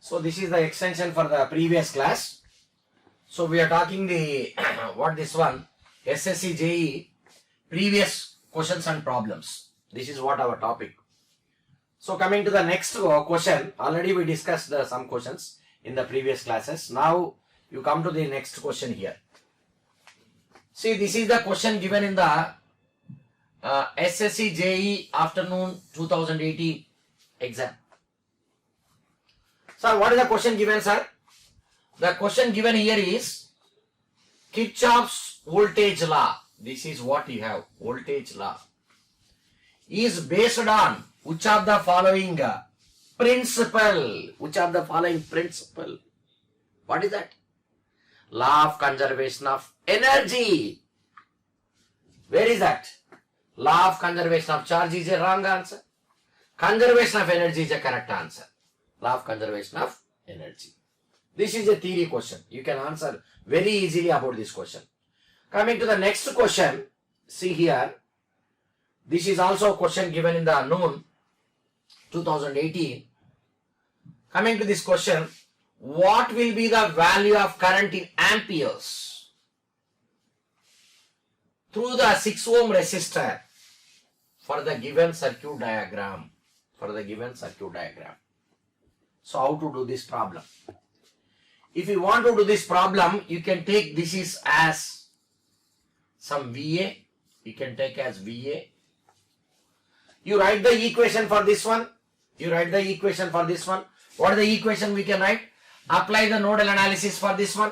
So this is the extension for the previous class. So we are talking the what this one SSC JE previous questions and problems. This is what our topic. So coming to the next question, already we discussed some questions in the previous classes. Now you come to the next question here. See, this is the question given in the SSC JE afternoon 2018 exam. Sir, what is the question given, sir? The question given here is Kirchhoff's voltage law. This is what you have, voltage law. Is based on which of the following principle? Which of the following principle? What is that? Law of conservation of energy. Where is that? Law of conservation of charge is a wrong answer. Conservation of energy is a correct answer. Law of conservation of energy. This is a theory question. You can answer very easily about this question. Coming to the next question, see here. This is also a question given in the noon 2018. Coming to this question, what will be the value of current in amperes through the 6 ohm resistor for the given circuit diagram? For the given circuit diagram. So how to do this problem? If you want to do this problem, you can take this is as some VA. You can take as VA. You write the equation for this one. You write the equation for this one. What is the equation we can write? Apply the nodal analysis for this one.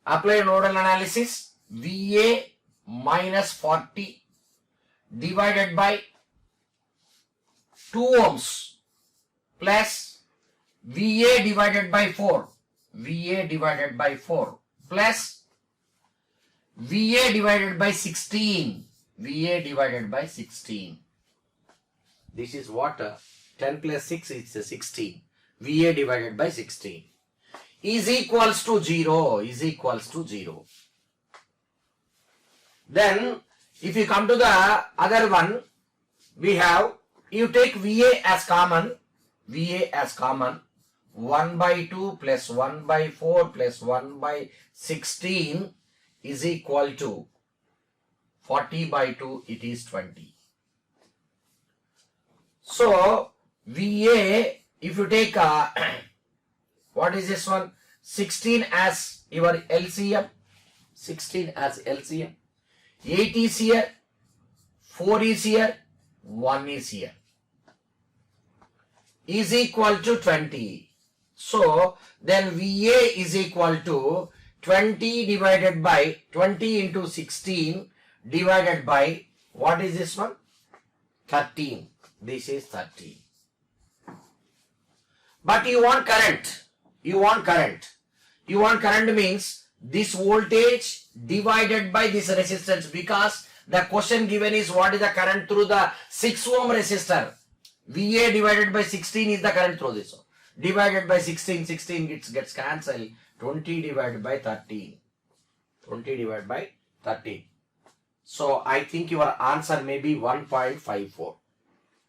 Apply nodal analysis. VA minus 40 divided by 2 ohms. Plus VA divided by 4, VA divided by 4 plus VA divided by 16, VA divided by 16. This is what 10 plus 6 is 16, VA divided by 16 is equals to 0, is equals to 0. Then if you come to the other one, we have, you take VA as common, VA as common, 1 by 2 plus 1 by 4 plus 1 by 16 is equal to 40 by 2, it is 20. So, VA, if you take, what is this one? 16 as your LCM, 16 as LCM, 8 is here, 4 is here, 1 is here, is equal to 20. So, then VA is equal to 20 divided by 20 into 16 divided by, what is this one? 13. This is 13. But you want current. You want current. You want current means this voltage divided by this resistance, because the question given is what is the current through the 6 ohm resistor. VA divided by 16 is the current through this one. Divided by 16, 16 gets cancelled. 20 divided by 13. 20 divided by 13. So I think your answer may be 1.54.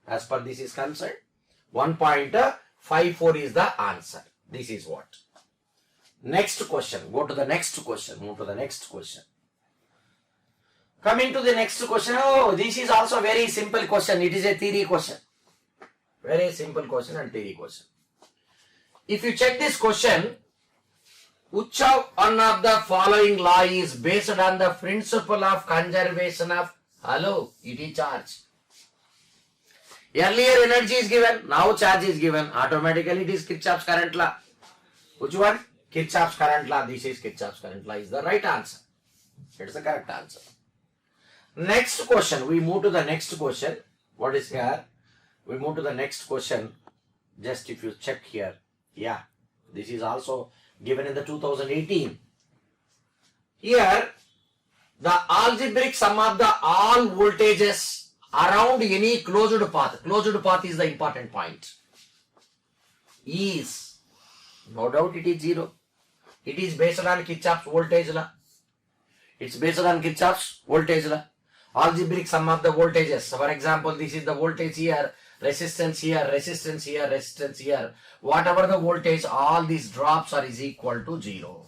As per this is concerned, 1.54 is the answer. This is what. Next question. Go to the next question. Move to the next question. Coming to the next question. Oh, this is also a very simple question. It is a theory question. Very simple question and theory question. If you check this question, which of one of the following law is based on the principle of conservation of, hello, it is charge. Earlier energy is given, now charge is given. Automatically it is Kirchhoff's current law. Which one? Kirchhoff's current law. This is Kirchhoff's current law is the right answer. It is the correct answer. Next question. We move to the next question. What is here? We move to the next question. Just if you check here. Yeah. This is also given in the 2018. Here, the algebraic sum of the all voltages around any closed path. Closed path is the important point. Is No doubt it is 0. It is based on Kirchhoff's voltage law. It's based on Kirchhoff's voltage law. Algebraic sum of the voltages. For example, this is the voltage here, resistance here, resistance here, resistance here. Whatever the voltage, all these drops are is equal to 0.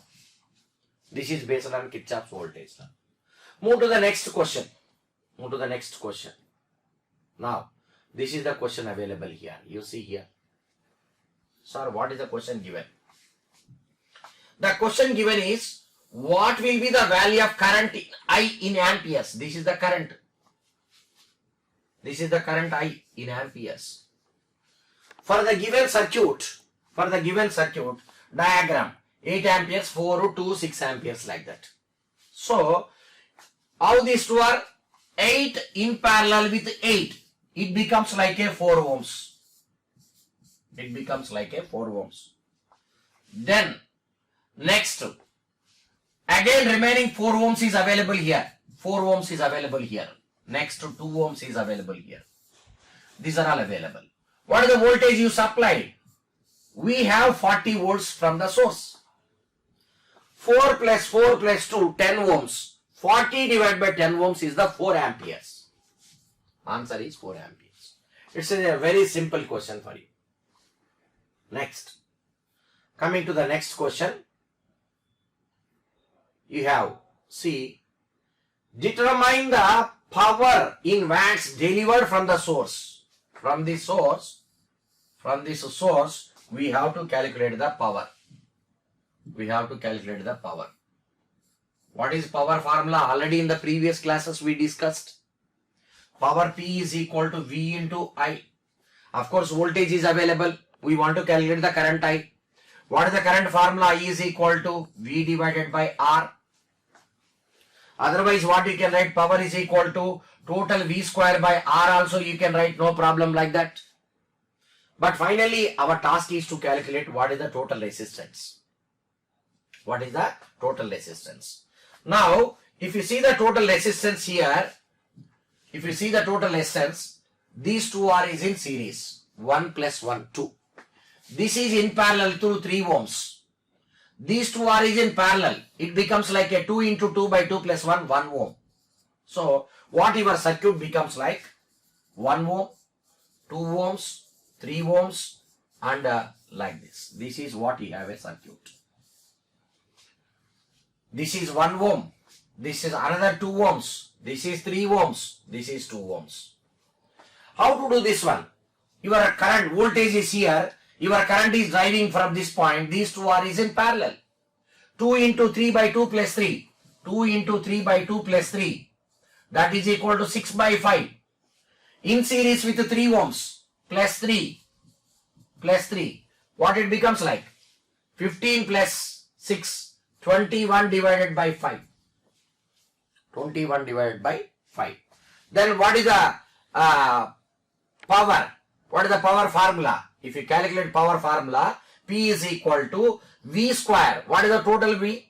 This is based on Kirchhoff's voltage law. Move to the next question. Move to the next question. Now, this is the question available here. You see here. Sir, what is the question given? The question given is, what will be the value of current I in amperes? This is the current. This is the current I in amperes. For the given circuit, diagram, 8 amperes, 4, 2, 6 amperes like that. So, how these two are? 8 in parallel with 8. It becomes like a 4 ohms. It becomes like a 4 ohms. Then, next, again remaining 4 ohms is available here. 4 ohms is available here. Next to 2 ohms is available here. These are all available. What is the voltage you supply? We have 40 volts from the source. 4 plus 4 plus 2, 10 ohms. 40 divided by 10 ohms is the 4 amperes. Answer is 4 amperes. It's a very simple question for you. Next. Coming to the next question. You have, see, determine the power in watts delivered from the source. From this source, we have to calculate the power. We have to calculate the power. What is power formula? Already in the previous classes we discussed. Power P is equal to V into I. Of course, voltage is available. We want to calculate the current I. What is the current formula? I is equal to V divided by R. Otherwise, what you can write, power is equal to total V square by R also you can write, no problem like that. But finally, our task is to calculate what is the total resistance. What is the total resistance? Now, if you see the total resistance here, these two are is in series. 1 plus 1, 2. This is in parallel to 3 ohms. These two are is in parallel. It becomes like a 2 into 2 by 2 plus 1, 1 ohm. So, what your circuit becomes like? 1 ohm, 2 ohms, 3 ohms and like this. This is what you have a circuit. This is 1 ohm. This is another 2 ohms. This is 3 ohms. This is 2 ohms. How to do this one? Your current voltage is here. Your current is driving from this point. These two are is in parallel. 2 into 3 by 2 plus 3. 2 into 3 by 2 plus 3. That is equal to 6 by 5. In series with 3 ohms. Plus 3. Plus 3. What it becomes like? 15 plus 6. 21 divided by 5. 21 divided by 5. Then what is the power? What is the power formula? If you calculate power formula, P is equal to V square. What is the total V?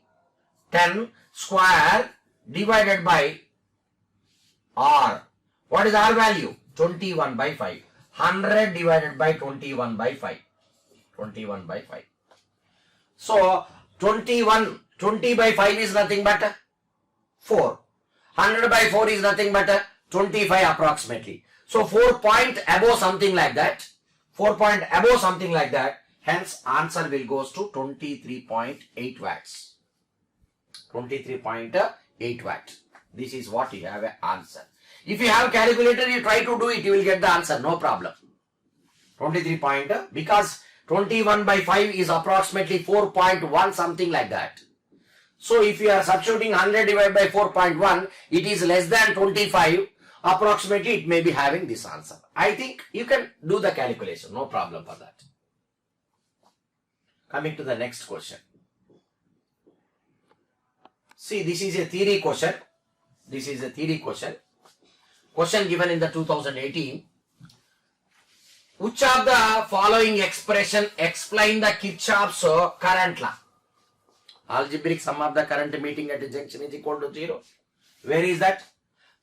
10 square divided by R. What is R value? 21 by 5. 100 divided by 21 by 5. 21 by 5. So, 20 by 5 is nothing but 4. 100 by 4 is nothing but 25 approximately. So 4 point above something like that. 4 point above something like that. Hence answer will goes to 23.8 watts. 23.8 watt. This is what you have an answer. If you have calculator, you try to do it, you will get the answer, no problem. 23 point, because 21 by 5 is approximately 4.1 something like that. So if you are substituting 100 divided by 4.1, it is less than 25. Approximately it may be having this answer. I think you can do the calculation, no problem for that. Coming to the next question. See, this is a theory question. This is a theory question. Question given in the 2018. Which of the following expression explain the Kirchhoff's current law? Algebraic sum of the current meeting at a junction is equal to 0. Where is that?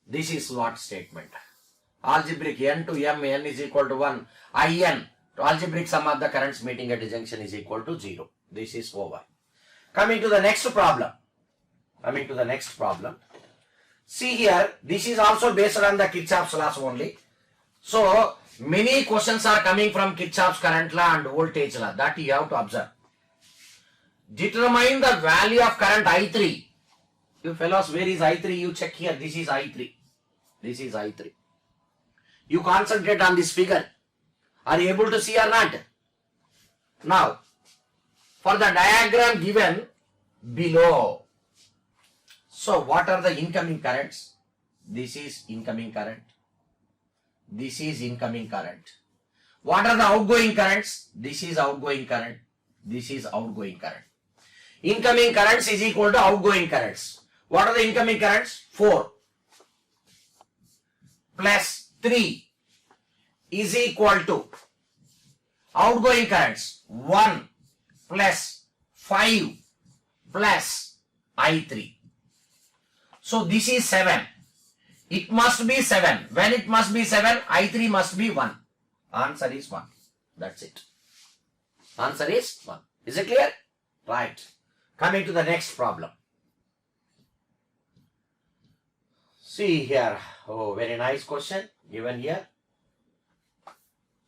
This is what statement. Algebraic n to m, n is equal to 1. In, to algebraic sum of the currents meeting at a junction is equal to 0. This is over. Coming to the next problem. See here, this is also based on the Kirchhoff's laws only. So, many questions are coming from Kirchhoff's current law and voltage law. That you have to observe. Determine the value of current I3. You fellows, where is I3? You check here. This is I3. This is I3. You concentrate on this figure. Are you able to see or not? Now, for the diagram given below. So, what are the incoming currents? This is incoming current. This is incoming current. What are the outgoing currents? This is outgoing current. This is outgoing current. Incoming currents is equal to outgoing currents. What are the incoming currents? 4 plus 3 is equal to outgoing currents 1 plus 5 plus I3. So this is 7. It must be 7. When it must be 7, I3 must be 1. Answer is 1. That's it. Answer is 1. Is it clear? Right. Coming to the next problem. See here. Oh, very nice question given here.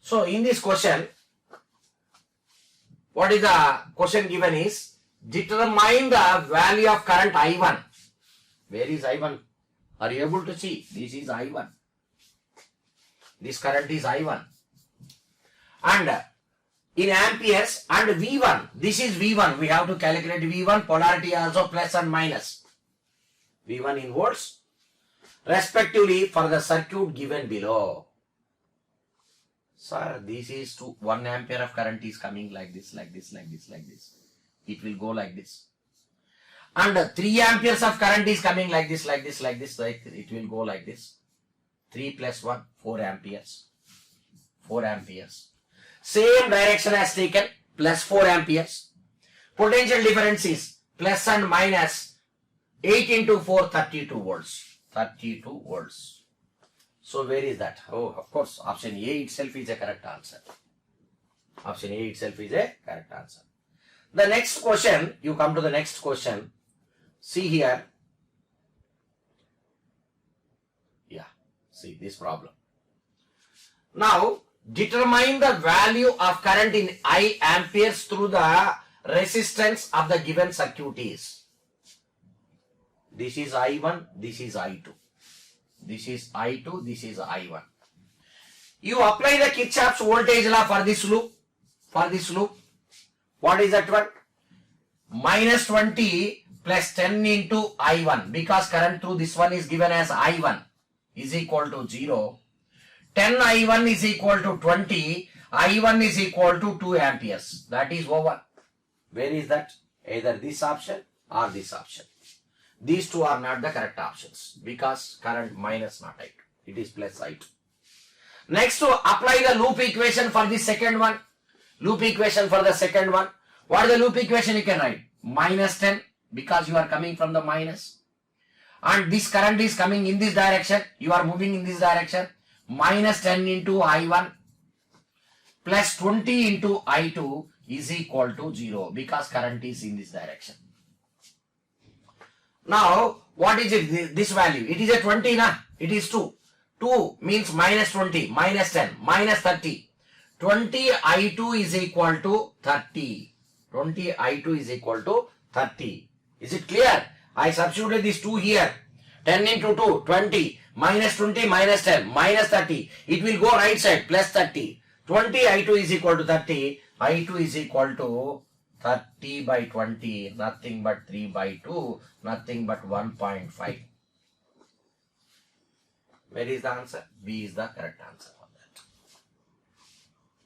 So in this question, what is the question given is, determine the value of current I1. Where is I1? Are you able to see? This is I1. This current is I1. And in amperes and V1. This is V1. We have to calculate V1. Polarity also plus and minus. V1 in volts. Respectively for the circuit given below. Sir, this is 1 ampere of current is coming like this, like this, like this, like this. It will go like this. And 3 amperes of current is coming like this, like this, like this, like it will go like this. 3 plus 1, 4 amperes. 4 amperes. Same direction as taken, plus 4 amperes. Potential difference is plus and minus 8 into 4, 32 volts. 32 volts. So where is that? Oh, of course, option A itself is a correct answer. Option A itself is a correct answer. The next question, you come to the next question. See here. Yeah, see this problem. Now, determine the value of current in I amperes through the resistance of the given circuit is. This is I1, this is I2. This is I2, this is I1. You apply the Kirchhoff's voltage law for this loop. For this loop. What is that one? Minus 20 plus 10 into I1. Because current through this one is given as I1 is equal to 0. 10 I1 is equal to 20. I1 is equal to 2 amperes. That is over. Where is that? Either this option or this option. These two are not the correct options because current minus not I2. It is plus I2. Next to apply the loop equation for the second one. Loop equation for the second one. What is the loop equation you can write? Minus 10 because you are coming from the minus. And this current is coming in this direction. You are moving in this direction. Minus 10 into I1 plus 20 into I2 is equal to 0 because current is in this direction. Now, what is it? This value? It is a 20, na? It is 2. 2 means minus 20, minus 10, minus 30. 20 I2 is equal to 30. 20 I2 is equal to 30. Is it clear? I substituted this 2 here. 10 into 2, 20. Minus 20, minus 10, minus 30. It will go right side, plus 30. 20 I2 is equal to 30. I2 is equal to 30 by 20, nothing but 3 by 2, nothing but 1.5. Where is the answer? B is the correct answer on that.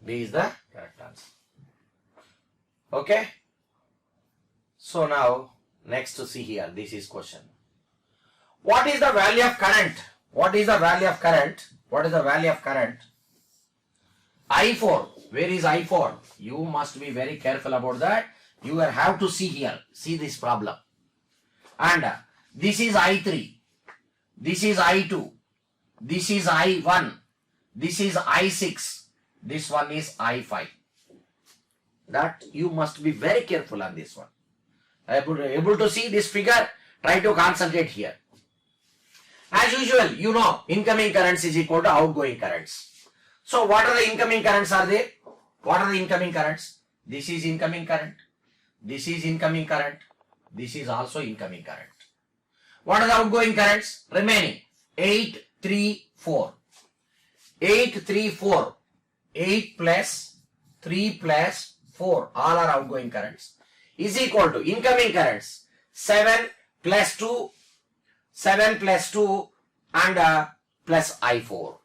B is the correct answer. Okay. So now, next to see here, this is question. What is the value of current? What is the value of current? What is the value of current? I4. Where is I4? You must be very careful about that. You will have to see here. See this problem. And this is I3. This is I2. This is I1. This is I6. This one is I5. that you must be very careful on this one. Able to see this figure? Try to concentrate here. As usual, you know, incoming currents is equal to outgoing currents. So what are the incoming currents are there? What are the incoming currents? This is incoming current. This is incoming current. This is also incoming current. What are the outgoing currents? Remaining 8, 3, 4. 8, 3, 4. 8 plus 3 plus 4. All are outgoing currents. Is equal to incoming currents 7 plus 2. 7 plus 2 and plus I4.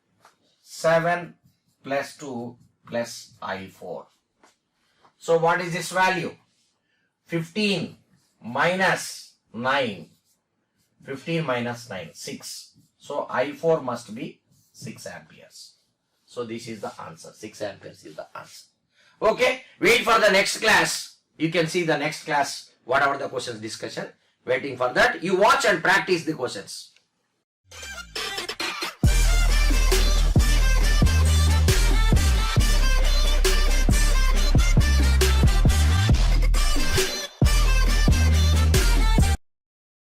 7 plus 2 plus I4. So what is this value? 15 minus 9. 15 minus 9, 6. So I4 must be 6 amperes. So this is the answer. 6 amperes is the answer. Okay, wait for the next class. You can see the next class, whatever the questions discussion. Waiting for that. You watch and practice the questions.